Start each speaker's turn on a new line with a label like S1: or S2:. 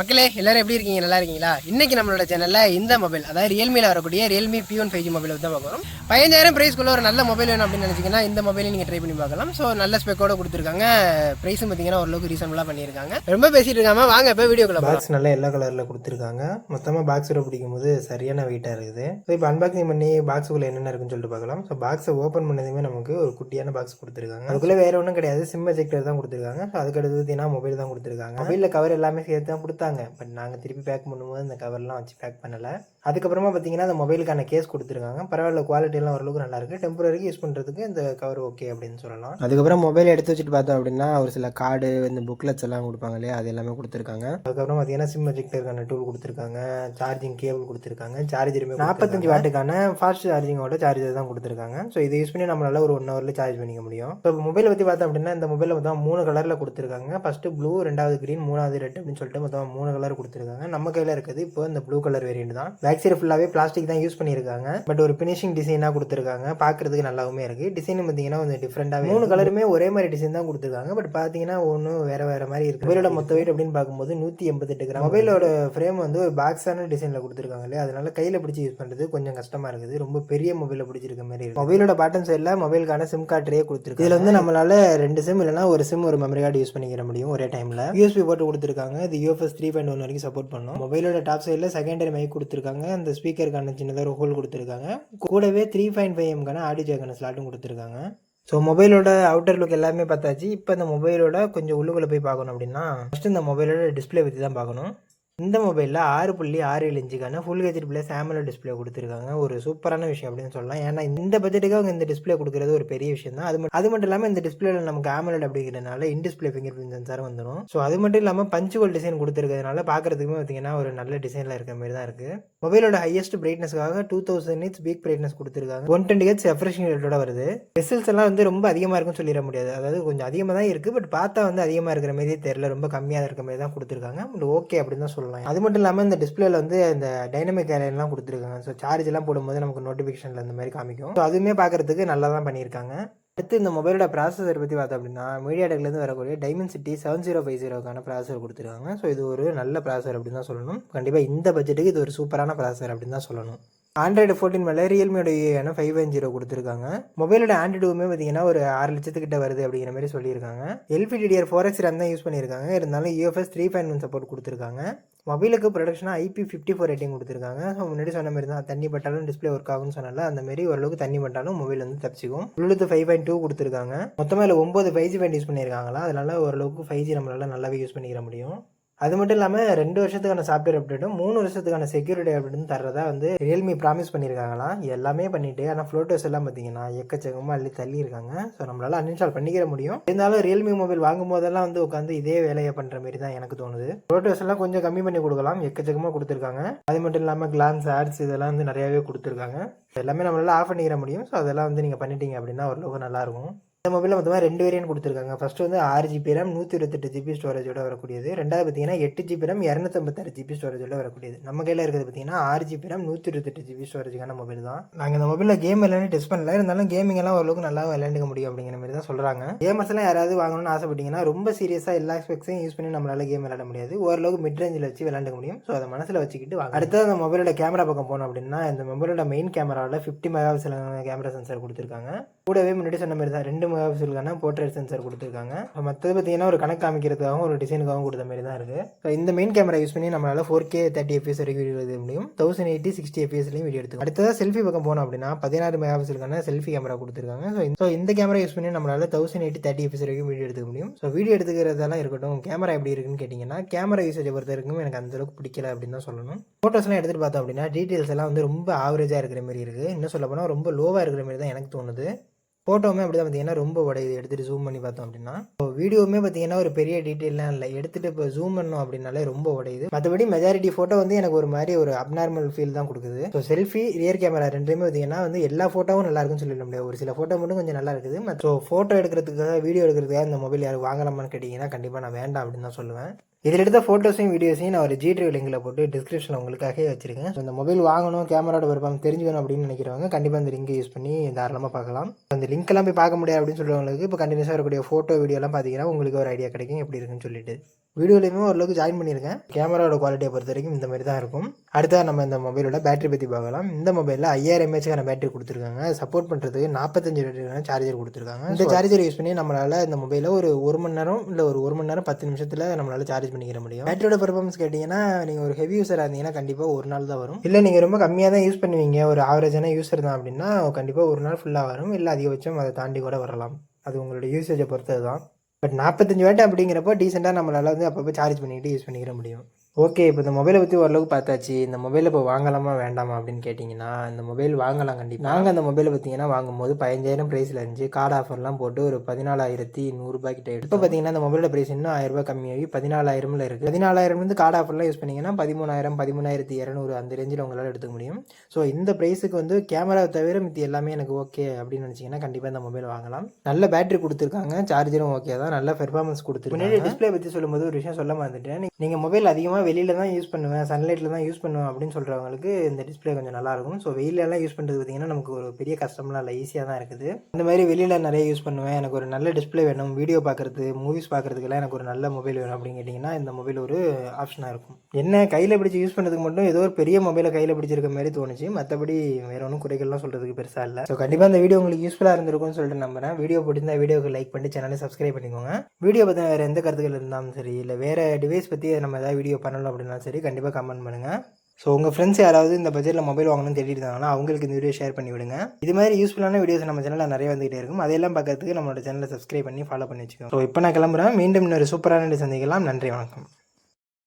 S1: மக்களே எல்லாரும் எப்படி இருக்கீங்க? நல்லா இருக்கீங்களா? இன்னைக்கு நம்மளோட சேனல்ல இந்த மொபைல், அதாவது ரியல்மியில் வரக்கூடிய ரியல்மி P1 5G மொபைல் தான் பார்க்குறோம். 15,000 பிரைஸ்க்குள்ள ஒரு நல்ல மொபைல் வேணும் அப்படின்னு நினைச்சிங்கன்னா இந்த மொபைலை நீங்கள் ட்ரை பண்ணி பார்க்கலாம். ஸோ நல்ல ஸ்பெக்கோட கொடுத்துருக்காங்க. ப்ரைஸும் பார்த்தீங்கன்னா ஓரளவுக்கு ரீசனபுளாக பண்ணியிருக்காங்க. ரொம்ப பேசிட்டு இருக்காம வாங்க இப்போ வீடியோக்குள்ள. பாக்ஸ் நல்ல எல்லோ கலரில் கொடுத்துருக்காங்க. மொத்தமாக பாக்ஸோட பிடிக்கும் போது சரியான வெயிட்டாக இருக்குது. ஸோ இப்போ அன்பாக்சிங் பண்ணி பாக்ஸுக்குள்ளே என்னென்ன இருக்குன்னு சொல்லிட்டு பார்க்கலாம். ஸோ பாக்ஸை ஓப்பன் பண்ணதுமே நமக்கு ஒரு குட்டியான பாக்ஸ் கொடுத்துருக்காங்க. அதுக்குள்ளே வேற ஒன்றும் கிடையாது, சிம் எஜெக்டர் தான் கொடுத்துருக்காங்க. ஸோ அதுக்கு அடுத்து பார்த்தீங்கன்னா மொபைல் தான் கொடுத்துருக்காங்க. மொபைலில் கவர் எல்லாமே சேர்த்து தான் கொடுத்தாங்க. பட் நாங்கள் திருப்பி பேக் பண்ணும்போது அந்த கவர்லாம் வச்சு பேக் பண்ணலை. அதுக்கப்புறமா பார்த்தீங்கன்னா அந்த மொபைலுக்கான கேஸ் கொடுத்துருக்காங்க. பரவாயில்ல, குவாலிட்டியெல்லாம் ஓரளவுக்கு நல்லா இருக்குது. டெம்பரரிக்கு யூஸ் பண்ணுறதுக்கு இந்த கவர் ஓகே அப்படின்னு சொல்லலாம். அதுக்கப்புறம் மொபைல் எடுத்து வச்சுட்டு பார்த்தோம் அப்படின்னா ஒரு சில கார்டு, இந்த புக்லெட்ஸ் எல்லாம் கொடுப்பாங்க இல்லையா, அது எல்லாமே கொடுத்துருக்காங்க. அதுக்கப்புறம் பார்த்தீங்கன்னா சிம் எஜெக்டருக்கான டூல் கொடுத்துருக்காங்க, சார்ஜிங் கேபிள் கொடுத்துருக்காங்க, சார்ஜருமே 45 வாட்டுக்கான ஃபாஸ்ட் சார்ஜிங்கோட சார்ஜர் தான் கொடுத்துருக்காங்க. ஸோ இதை யூஸ் பண்ணி நம்மளால ஒரு 1 ஹவரில் சார்ஜ் பண்ணிக்க முடியும். ஸோ மொபைலை பற்றி பார்த்தோம் அப்படின்னா இந்த மொபைலில் மொத்தம் 3 கலரில் கொடுத்துருக்காங்க. ஃபஸ்ட்டு ப்ளூ, 2வது க்ரீன், 3வது ரெட் அப்படின்னு சொல்லிட்டு மொத்தம் 3 கலர் கொடுத்துருக்காங்க. நம்ம கையில் இருக்குது இப்போ இந்த ப்ளூ கலர் வேரியன்ட் தான். பேக் சைடு ஃபுல்லாகவே பிளாஸ்டிக் தான் யூஸ் பண்ணியிருக்காங்க. பட் ஒரு ஃபினிஷிங் டிசைனாக கொடுத்துருக்காங்க. பார்க்கறதுக்கு நல்லாவுமே இருக்குது. டிசைன் பார்த்தீங்கன்னா கொஞ்சம் டிஃப்ரெண்டாகவே 3 கலருமே ஒரே மாதிரி டிசைன் தான் கொடுத்துருக்காங்க. பட் பார்த்தீங்கன்னா ஒன்றும் வேறு மாதிரி இருக்குது. மொபைலோட மொத்த வெயிட் அப்படின்னு பார்க்கும்போது 188 கிராம். மொபைலோட ஃப்ரேம் வந்து ஒரு பாக்ஸான டிசைனில் கொடுத்துருக்காங்க இல்லையா, அதனால கையில் பிடிச்சி யூஸ் பண்ணுறது கொஞ்சம் கஷ்டமாக இருக்குது. ரொம்ப பெரிய மொபைலில் பிடிச்சிருக்க மாதிரி இருக்குது. மொபைலோட பாட்டன் சைடில் மொபைலுக்கான சிம் கார்டே கொடுத்துருக்கு. இதில் வந்து நம்மளால 2 சிம் இல்லைனா ஒரு சிம் ஒரு மெமரி கார்டு யூஸ் பண்ணிக்கிற முடியும் ஒரே டைமில். USB போட்டு கொடுத்துருக்காங்க. இது UFS 3.1 வரைக்கும் சப்போர்ட் பண்ணும். மொபைலோட டாப் சைடில் செகண்டரி மைக் கொடுத்துருக்காங்க. அந்த ஸ்பீக்கருக்கான சின்னதாக ஒரு ஹோல் கொடுத்துருக்காங்க. கூடவே 3.5mm ஆடியோ ஜாக்கான ஸ்லாட்டும் கொடுத்துருக்காங்க. ஸோ மொபைலோட அவுட்டர் லுக் எல்லாமே பார்த்தாச்சு. இப்போ இந்த மொபைலோட கொஞ்சம் உள்ளுக்குள்ளே போய் பார்க்கணும் அப்படின்னா ஃபஸ்ட்டு இந்த மொபைலோட டிஸ்பிளே பற்றி தான் பார்க்கணும். இந்த மொபைலில் 6.67 இன்ச்சுக்கான full HD plus AMOLED display கொடுத்துருக்காங்க. ஒரு சூப்பரான விஷயம் அப்படின்னு சொல்லலாம். ஏன்னா இந்த பட்ஜெட்டுக்கு அவங்க இந்த டிஸ்பிளே கொடுக்குறது ஒரு பெரிய விஷயம் தான். அது மட்டும் இல்லாமல் இந்த டிஸ்பிளேல நமக்கு AMOLED அப்படிங்கிறதுனால in display finger print sensor வந்துடும். ஸோ அது மட்டும் இல்லாமல் பஞ்சுவல் டிசைன் கொடுத்துருக்கிறதுனால பார்க்குறதுக்குமே பார்த்தீங்கன்னா ஒரு நல்ல டிசைனில் இருக்கிற மாதிரி தான் இருக்குது. மொபைலோட ஹையஸ்ட் பிரைட்னஸ்க்காக 2000 nits பீக் பிரைட்னஸ் கொடுத்துருக்காங்க. 120 Hz ரெஃப்ரெஷிங் ரேட்டோட வருது. ரிசல்ட்ஸ் எல்லாம் வந்து ரொம்ப அதிகமாக இருக்குன்னு சொல்லிட முடியாது. அதாவது கொஞ்சம் அதிகமாக தான் இருக்குது. பட் பார்த்தா வந்து அதிகமாக இருக்கிற மாதிரியே தெரியல, ரொம்ப கம்மியாக இருக்கிற மாதிரி தான் கொடுத்துருக்காங்க. பட் ஓகே அப்படின்னு தான் சொல்லலாம். அது மட்டும் இல்லாமல் இந்த டிஸ்பிளேல வந்து இந்த டைனமிக் எல்லாம் கொடுத்துருக்காங்க. ஸோ சார்ஜ் எல்லாம் போடும்போது நமக்கு நோட்டிஃபிகேஷன்ல இந்த மாதிரி காமிக்கும். ஸோ அதுவுமே பார்க்கறதுக்கு நல்லா தான் பண்ணியிருக்காங்க. அடுத்து இந்த மொபைலோட ப்ராசஸர் பற்றி பார்த்தோம் அப்படின்னா மீடியாடெக்லேருந்து வரக்கூடிய Dimensity 7050க்கான ப்ராசஸர் கொடுத்துருக்காங்க. ஸோ இது ஒரு நல்ல ப்ராசஸர் அப்படின்னு தான் சொல்லணும். கண்டிப்பாக இந்த பட்ஜெட்டுக்கு இது ஒரு சூப்பரான ப்ராசஸர் அப்படின்னு தான் சொல்லணும். Android 14 மேலே ரியல்மியோட 5.0 கொடுத்துருக்காங்க. மொபைலோட ஆண்ட்ராய்டுமே பார்த்தீங்கன்னா ஒரு 6 லட்சத்துக்கிட்ட வருது அப்படிங்கிற மாதிரி சொல்லியிருக்காங்க. LPDDR4X RAM தான் யூஸ் பண்ணியிருக்காங்க. இருந்தாலும் UFS 3.1 சப்போர்ட் கொடுத்துருக்காங்க. மொபைலுக்கு ப்ரொடக்ஷனாக IP54 ரேட்டிங் கொடுத்துருக்காங்க. ஸோ முன்னாடி சொன்ன மாதிரி தான் தண்ணி பட்டாலும் டிஸ்பிளே ஒர்க் ஆகும்னு சொன்னால அந்த மாதிரி ஓரளவுக்கு தண்ணி பட்டாலும் மொபைல் வந்து தப்பிச்சிக்கும். Bluetooth 5.2 கொடுத்துருக்காங்க. மொத்தமாக இல்லை 9 5G பேண்ட் யூஸ் பண்ணியிருக்காங்களா, அதனால ஓரளவுக்கு 5G நம்மளால நல்லாவே யூஸ் பண்ணிக்கிற முடியும். அது மட்டும் இல்லாமல் 2 வருஷத்துக்கான சாஃப்ட்வேர் அப்டேட்டும் 3 வருஷத்துக்கான செக்யூரிட்டி அப்டேட்டும் தர்றதா வந்து ரியல்மி ப்ராமிஸ் பண்ணியிருக்காங்களாம். எல்லாமே பண்ணிட்டு ஆனால் ஃபோட்டோஸ் எல்லாம் பார்த்தீங்கன்னா எக்கச்சக்கமாக அள்ளி தள்ளி இருக்காங்க. ஸோ நம்மளால அன்இன்ஸ்டால் பண்ணிக்கிற முடியும். இருந்தாலும் ரியல்மி மொபைல் வாங்கும் போதெல்லாம் வந்து உட்காந்து இதே வேலையை பண்ணுற மாதிரி தான் எனக்கு தோணுது. ஃபோட்டோஸ் எல்லாம் கொஞ்சம் கம்மி பண்ணி கொடுக்கலாம், எக்கச்சக்கமாக கொடுத்துருக்காங்க. அது மட்டும் இல்லாமல் கிளான்ஸ் ஆட்ஸ் இதெல்லாம் வந்து நிறையாவே கொடுத்துருக்காங்க. எல்லாமே நம்மளால ஆஃப் பண்ணிக்கிற முடியும். ஸோ அதெல்லாம் வந்து நீங்கள் பண்ணிட்டீங்க அப்படின்னா ஓரளவுக்கு நல்லாயிருக்கும். இந்த மொபைலில் மொத்தமாக 2 வேரியன்ட் கொடுத்துருக்காங்க. ஃபர்ஸ்ட் வந்து 6GB RAM 128GB ஸ்டோரேஜோட வரக்கூடியது. ரெண்டாவது பார்த்தீங்கன்னா 8GB RAM 256GB ஸ்டோரேஜோட வரக்கூடியது. நம்ம கையில் இருக்கிறது பார்த்தீங்கன்னா 6GB RAM 128GB ஸ்டோரேஜுக்கான மொபைல் தான். நாங்கள் இந்த மொபைலில் கேம் எல்லாமே டெஸ்ட் பண்ணல, இருந்தாலும் கேமிங் எல்லாம் ஓரளவுக்கு நல்லா விளையாண்டுக்க முடியும் அப்படிங்கிற மாதிரி தான் சொல்கிறாங்க. கேமர்ஸ் எல்லாம் யாராவது வாங்கணும்னு ஆசைப்பட்டீங்கன்னா ரொம்ப சீரியஸாக எல்லா ஸ்பெக்ஸையும் யூஸ் பண்ணி நம்மளால கேம் விளையாட முடியாது. ஓரளவுக்கு மிட் ரேஞ்சில் வச்சு விளையாண்டுக்க முடியும். ஸோ அதை மனசில் வச்சுக்கிட்டு வாங்க. அடுத்தது அந்த மொபைலோட கேமரா பக்கம் போனோம் அப்படின்னா இந்த மொபைலோட மெயின் கேமராவில் 50 மெகாபிக்சல் கேமரா சென்சார் கொடுத்துருக்காங்க. கூடவே முன்னாடி சொன்ன மாதிரி தான் 2 மெகாபிக்சலுக்கான போர்ட்ரேட் சென்சார் கொடுத்துருக்காங்க. மற்றது பார்த்தீங்கன்னா ஒரு கணக்கு காமிக்கிறதுக்காகவும் ஒரு டிசைனுக்காகவும் கொடுத்த மாதிரி தான் இருக்குது. ஸோ இந்த மெயின் கேமரா யூஸ் பண்ணி நம்மளால 4K 30 FPS வரைக்கும் வீடியோ எடுக்க முடியும். 1080 60 FPSலையும் வீடியோ எடுத்துக்கும். அடுத்ததாக செல்ஃபி பக்கம் போனோம் அப்படின்னா 16 மெகாபிக்சலுக்கான செல்ஃபி கேமரா கொடுத்துருக்காங்க. ஸோ இந்த கேமரா யூஸ் பண்ணி நம்மளால 1080 30 FPS வரைக்கும் வீடியோ எடுத்துக்க முடியும். ஸோ வீடியோ எடுத்துக்கிறதெல்லாம் இருக்கட்டும், கேமரா எப்படி இருக்குன்னு கேட்டிங்கன்னா கேமரா யூசேஜை பொறுத்த வரைக்கும் எனக்கு அந்த அளவுக்கு பிடிக்கல அப்படின்னு தான் சொல்லணும். ஃபோட்டோஸ்லாம் எடுத்துகிட்டு பார்த்தோம் அப்படின்னா டீட்டெயில்ஸ் எல்லாம் வந்து ரொம்ப ஆவரேஜாக இருக்கிற மாதிரி இருக்குது. இன்னும் சொல்ல போனால் ரொம்ப லோவாக இருக்கிற மாதிரி தான் எனக்கு தோணுது. ஃபோட்டோவுமே அப்படி தான் பார்த்தீங்கன்னா ரொம்ப உடையுது. எடுத்துகிட்டு ஜூம் பண்ணி பார்த்தோம் அப்படின்னா வீடியோவுமே பார்த்தீங்கன்னா ஒரு பெரிய டீட்டெயிலாம் இல்லை. எடுத்துகிட்டு இப்போ ஜூம் பண்ணோம் அப்படின்னாலே ரொம்ப உடையுது. மற்றபடி மெஜாரிட்டி ஃபோட்டோ வந்து எனக்கு ஒரு மாதிரி ஒரு அப்நார்மல் ஃபீல் தான் கொடுக்குது. ஸோ செல்ஃபி ரியர் கேமரா ரெண்டுமே பார்த்தீங்கன்னா வந்து எல்லா ஃபோட்டோவும் நல்லா இருக்குன்னு சொல்லிட முடியாது. ஒரு சில ஃபோட்டோ மட்டும் கொஞ்சம் நல்லா இருக்குது. ஸோ ஃபோட்டோ எடுக்கிறதுக்காக வீடியோ எடுக்கிறதுக்காக இந்த மொபைல் யாரும் வாங்கலாமான்னு கேட்டிங்கன்னா கண்டிப்பாக நான் வேண்டாம் அப்படின்னு தான் சொல்லுவேன். இதில் எடுத்த ஃபோட்டோஸையும் வீடியோஸையும் நான் ஒரு G-Drive லிங்கில் போட்டு டிஸ்கிரிப்ஷனில் உங்களுக்காகவே வச்சிருக்கேன். ஸோ இந்த மொபைல் வாங்கணும், கேமராவோட பெர்ஃபார்மன்ஸ் தெரிஞ்சுக்கணும் அப்படின்னு நினைக்கிறவங்க கண்டிப்பாக இந்த லிங்கை யூஸ் பண்ணி தாராளமாக பார்க்கலாம். அந்த லிங்க்லாம் போய் பார்க்க முடியாது அப்படின்னு சொல்லுறவங்களுக்கு இப்போ கண்டினியூஸாக இருக்கக்கூடிய ஃபோட்டோ வீடியோலாம் பார்த்தீங்கன்னா உங்களுக்கு ஒரு ஐடியா கிடைக்கும் எப்படி இருக்குன்னு சொல்லிட்டு. வீடியோலையுமே ஓரளவுக்கு ஜாயின் பண்ணியிருக்கேன். கேமராவோட குவாலிட்டியை பொறுத்த வரைக்கும் இந்த மாதிரி தான் இருக்கும். அடுத்தது நம்ம இந்த மொபைலோட பேட்டரி பற்றி பார்க்கலாம். இந்த மொபைலில் 5000 mAh பேட்டரி கொடுத்துருக்காங்க. சப்போர்ட் பண்ணுறதுக்கு 45 வாட் சார்ஜர் கொடுத்துருக்காங்க. இந்த சார்ஜர் யூஸ் பண்ணி நம்மளால் இந்த மொபைலை ஒரு மணி நேரம் இல்லை ஒரு மணி நேரம் 10 நிமிஷத்தில் நம்மளால் சார்ஜ் பண்ணிக்கிற முடியும். பேட்டரியோட பெர்ஃபார்மன்ஸ் கேட்டிங்கன்னா நீங்கள் ஒரு ஹெவி யூஸராக இருந்தீங்கன்னா கண்டிப்பாக ஒரு நாள் தான் வரும். இல்லை நீங்கள் ரொம்ப கம்மியாக தான் யூஸ் பண்ணுவீங்க, ஒரு ஆவரேஜான யூஸர் தான் அப்படின்னா கண்டிப்பாக ஒரு நாள் ஃபுல்லாக வரும், இல்லை அதிகபட்சம் அதை தாண்டி கூட வரலாம். அது உங்களோட யூசேஜை பொறுத்தது தான். பட் 45 வாட் அப்படிங்கிறப்போ டீசெண்டாக நம்மளால் அப்பப்போ சார்ஜ் பண்ணிக்கிட்டு யூஸ் பண்ணிக்கிற முடியும். ஓகே, இப்போ இந்த மொபைலை பற்றி ஓரளவுக்கு பார்த்தாச்சு. இந்த மொபைலை இப்போ வாங்கலாமா வேண்டாமா அப்படின்னு கேட்டிங்கன்னா இந்த மொபைல் வாங்கலாம் கண்டிப்பாக. நாங்கள் அந்த மொபைலை பார்த்தீங்கன்னா வாங்கும்போது 15000 ப்ரைஸில் இருந்துச்சு. கார்டு ஆஃபர்லாம் போட்டு ஒரு 14100 கிட்ட. இப்போ பார்த்தீங்கன்னா இந்த மொபைலோட ப்ரைஸ் இன்னும் 1000 கம்மியாகி 14000 இருக்குது. 14000 கார்டு ஆஃபர்லாம் யூஸ் பண்ணிங்கன்னா 13000 13200 அந்த ரேஞ்சில் உங்களால் எடுத்துக்க முடியும். ஸோ இந்த ப்ரைஸுக்கு கேமராவை தவிர மித்தி எல்லாமே எனக்கு ஓகே அப்படின்னு நினச்சிங்கன்னா கண்டிப்பாக இந்த மொபைல் வாங்கலாம். நல்ல பேட்டரி கொடுத்துருக்காங்க, சார்ஜரும் ஓகே தான், நல்ல பெர்ஃபார்மன்ஸ் கொடுத்துருக்காங்க. டிஸ்பிளே பற்றி சொல்லும்போது ஒரு விஷயம் சொல்ல மறந்துட்டேன். நீங்கள் மொபைல் அதிகமாக வெளியில் தான் யூஸ் பண்ணுவேன், சன்லைட்டில் தான் யூஸ் பண்ணுவேன் அப்படின்னு சொல்கிறவங்களுக்கு இந்த டிஸ்பிளே கொஞ்சம் நல்லாயிருக்கும். ஸோ வெயிலெல்லாம் யூஸ் பண்ணுறது பார்த்திங்கன்னா நமக்கு ஒரு பெரிய கஷ்டம்லாம் இல்லை, ஈஸியாக தான் இருக்குது. இந்த மாதிரி வெளியில் நிறைய யூஸ் பண்ணுவேன், எனக்கு ஒரு நல்ல டிஸ்பிளே வேணும், வீடியோ பார்க்குறது மூவிஸ் பார்க்குறதுக்கெல்லாம் எனக்கு ஒரு நல்ல மொபைல் வேணும் அப்படின்னு கேட்டிங்கன்னா இந்த மொபைல் ஒரு ஆப்ஷனாக இருக்கும். என்ன கையில் பிடிச்சி யூஸ் பண்ணுறதுக்கு மட்டும் ஏதோ ஒரு பெரிய மொபைலை கையில் பிடிச்சிருக்க மாதிரி தோணுச்சு, மற்றபடி வேறு ஒன்றும் குறைகள்லாம் சொல்கிறதுக்கு பெருசாக இல்லை. ஸோ கண்டிப்பாக இந்த வீடியோ உங்களுக்கு யூஸ்ஃபுல்லாக இருந்திருக்கும்னு சொல்லிட்டு நம்புறேன். வீடியோ பிடிச்சிருந்தா வீடியோக்கு லைக் பண்ணி சேனலை சப்ஸ்கிரைப் பண்ணிக்கோங்க. வீடியோ பற்றி வேறு எந்த கருத்துக்கள் இருந்தாலும் சரி, இல்லை வேறு டிவைஸ் பற்றி நம்ம ஏதாவது வீடியோ பண்ணணும் அப்படின்னாலும் சரி கண்டிப்பாக கமெண்ட் பண்ணுங்கள். ஸோ உங்கள் ஃப்ரெண்ட்ஸ் யாராவது இந்த பட்ஜெட்டில் மொபைல் வாங்கணும்னு தேடிட்டு இருந்தாங்கன்னா அவங்களுக்கு இந்த வீடியோ ஷேர் பண்ணி விடுங்க. இது மாதிரி யூஸ்ஃபுல்லான வீடியோஸ் நம்ம சேனலில் நிறைய வந்துகிட்டே இருக்கும். அதையெல்லாம் பார்க்கறதுக்கு நம்மளோட சேனலை சப்ஸ்கிரைப் பண்ணி ஃபாலோ பண்ணி வச்சுக்கோங்க. ஸோ இப்போ நான் கிளம்புறேன். மீண்டும் இன்னொரு சூப்பரான சந்திக்கலாம். நன்றி, வணக்கம்.